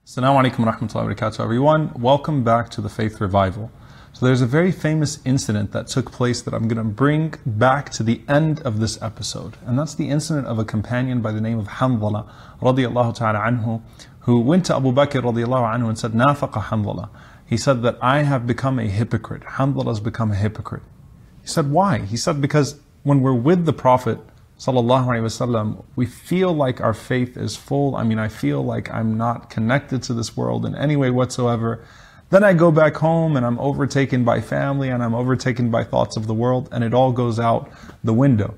Assalamu alaikum wa rahmatullahi wa barakatuh, everyone. Welcome back to the Faith Revival. So there's a very famous incident that took place that I'm going to bring back to the end of this episode. And that's the incident of a companion by the name of Hanzala radiallahu ta'ala anhu, who went to Abu Bakr radiallahu anhu and said, Nafaqa Hanzala. He said that I have become a hypocrite. Hanzala has become a hypocrite. He said, why? He said, because when we're with the Prophet sallallahu alaihi wasallam, we feel like our faith is full. I feel like I'm not connected to this world in any way whatsoever. Then I go back home and I'm overtaken by family and I'm overtaken by thoughts of the world, and it all goes out the window.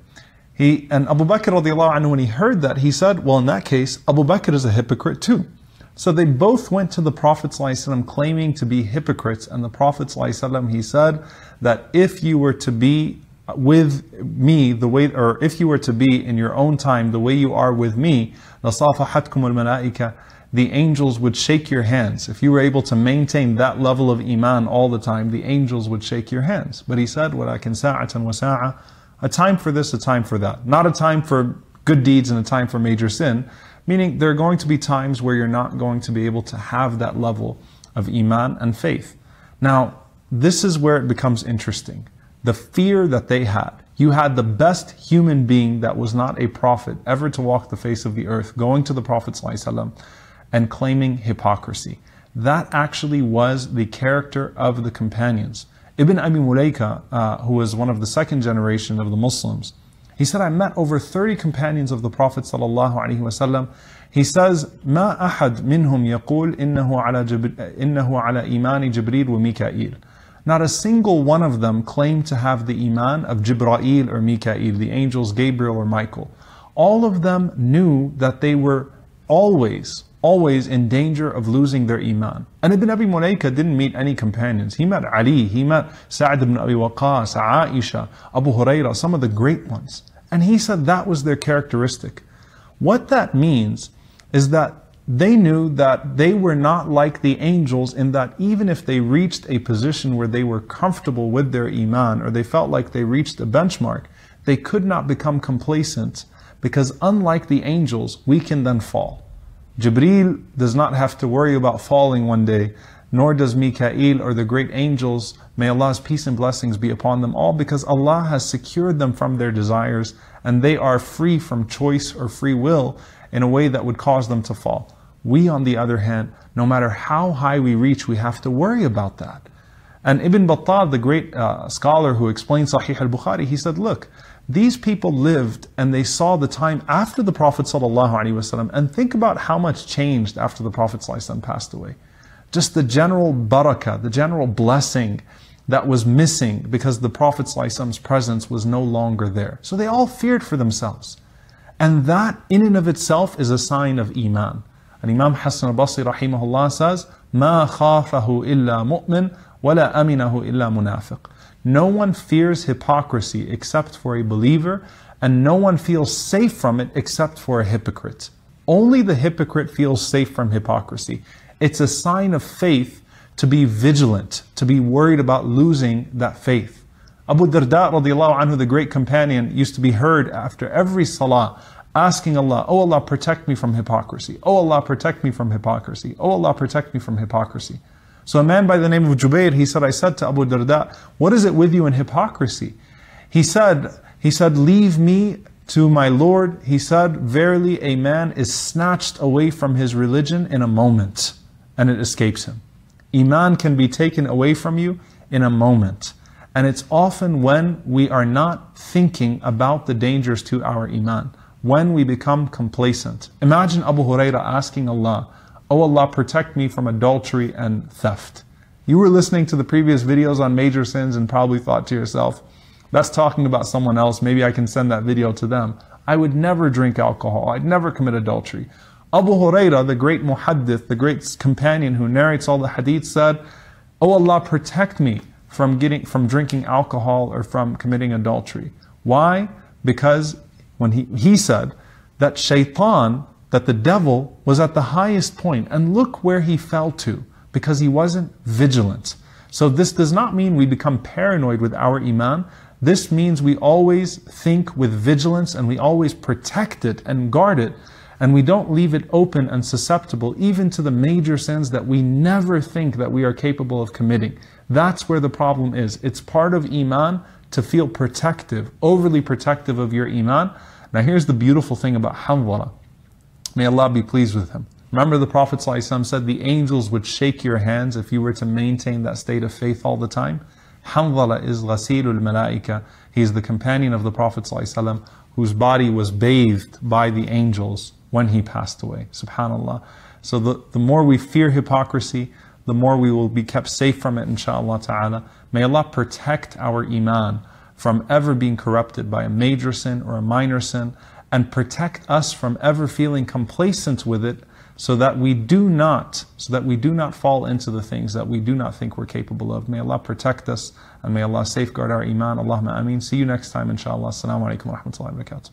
And Abu Bakr radiallahu anhu, when he heard that, he said, well, in that case, Abu Bakr is a hypocrite too. So they both went to the Prophet ﷺ claiming to be hypocrites, and the Prophet ﷺ, he said that if you were to be with me the way, or if you were to be in your own time the way you are with me, لَصَافَحَتْكُمُ الْمَلَائِكَةِ, the angels would shake your hands. If you were able to maintain that level of Iman all the time, the angels would shake your hands. But he said, وَلَكِنْ سَاعَةً وَسَاعَةً, a time for this, a time for that. Not a time for good deeds and a time for major sin. Meaning there are going to be times where you're not going to be able to have that level of Iman and faith. Now, this is where it becomes interesting. The fear that they had. You had the best human being that was not a prophet ever to walk the face of the earth, going to the Prophet ﷺ and claiming hypocrisy. That actually was the character of the companions. Ibn Abi Mulaika, who was one of the second generation of the Muslims, he said, I met over 30 companions of the Prophet ﷺ. He says, ما أحد منهم يقول إنه على إيمان جبريل وميكائيل. Not a single one of them claimed to have the Iman of Jibreel or Mikael, the angels Gabriel or Michael. All of them knew that they were always in danger of losing their Iman. And Ibn Abi Mulaika didn't meet any companions. He met Ali, he met Sa'd ibn Abi Waqqas, Aisha, Abu Hurairah, some of the great ones. And he said that was their characteristic. What that means is that they knew that they were not like the angels, in that even if they reached a position where they were comfortable with their Iman, or they felt like they reached a benchmark, they could not become complacent, because unlike the angels, we can then fall. Jibreel does not have to worry about falling one day, nor does Mikael or the great angels, may Allah's peace and blessings be upon them all, because Allah has secured them from their desires, and they are free from choice or free will in a way that would cause them to fall. We, on the other hand, no matter how high we reach, we have to worry about that. And Ibn Battal, the great scholar who explained Sahih al-Bukhari, he said, look, these people lived and they saw the time after the Prophet ﷺ, and think about how much changed after the Prophet ﷺ passed away. Just the general barakah, the general blessing that was missing because the Prophet ﷺ's presence was no longer there. So they all feared for themselves. And that in and of itself is a sign of Iman. And Imam Hassan al-Basri rahimahullah says, مَا خَافَهُ إِلَّا مُؤْمِنٌ وَلَا أَمِنَهُ إِلَّا مُنَافِقٌ. No one fears hypocrisy except for a believer, and no one feels safe from it except for a hypocrite. Only the hypocrite feels safe from hypocrisy. It's a sign of faith to be vigilant, to be worried about losing that faith. Abu Darda radiallahu anhu, the great companion, used to be heard after every salah asking Allah, oh Allah, protect me from hypocrisy. Oh Allah, protect me from hypocrisy. Oh Allah, protect me from hypocrisy. So a man by the name of Jubair, he said, I said to Abu Darda, what is it with you in hypocrisy? He said, leave me to my Lord. He said, verily a man is snatched away from his religion in a moment, and it escapes him. Iman can be taken away from you in a moment. And it's often when we are not thinking about the dangers to our Iman, when we become complacent. Imagine Abu Hurairah asking Allah, oh Allah, protect me from adultery and theft. You were listening to the previous videos on major sins and probably thought to yourself, that's talking about someone else, maybe I can send that video to them. I would never drink alcohol, I'd never commit adultery. Abu Hurairah, the great muhaddith, the great companion who narrates all the hadith, said, oh Allah, protect me from drinking alcohol or from committing adultery. Why? Because when he said that shaitan, that the devil was at the highest point, and look where he fell to, because he wasn't vigilant. So this does not mean we become paranoid with our Iman. This means we always think with vigilance and we always protect it and guard it. And we don't leave it open and susceptible even to the major sins that we never think that we are capable of committing. That's where the problem is. It's part of Iman to feel protective, overly protective of your Iman. Now here's the beautiful thing about Hanzala. May Allah be pleased with him. Remember the Prophet ﷺ said the angels would shake your hands if you were to maintain that state of faith all the time. Hanzala is Ghasilul Malaika. He is the companion of the Prophet ﷺ whose body was bathed by the angels when he passed away. Subhanallah. So the more we fear hypocrisy, the more we will be kept safe from it, inshaAllah ta'ala. May Allah protect our Iman from ever being corrupted by a major sin or a minor sin, and protect us from ever feeling complacent with it, so that we do not fall into the things that we do not think we're capable of. May Allah protect us, and may Allah safeguard our Iman. Allahumma ameen. See you next time, inshaAllah. Assalamu alaikum wa rahmatullahi wa barakatuh.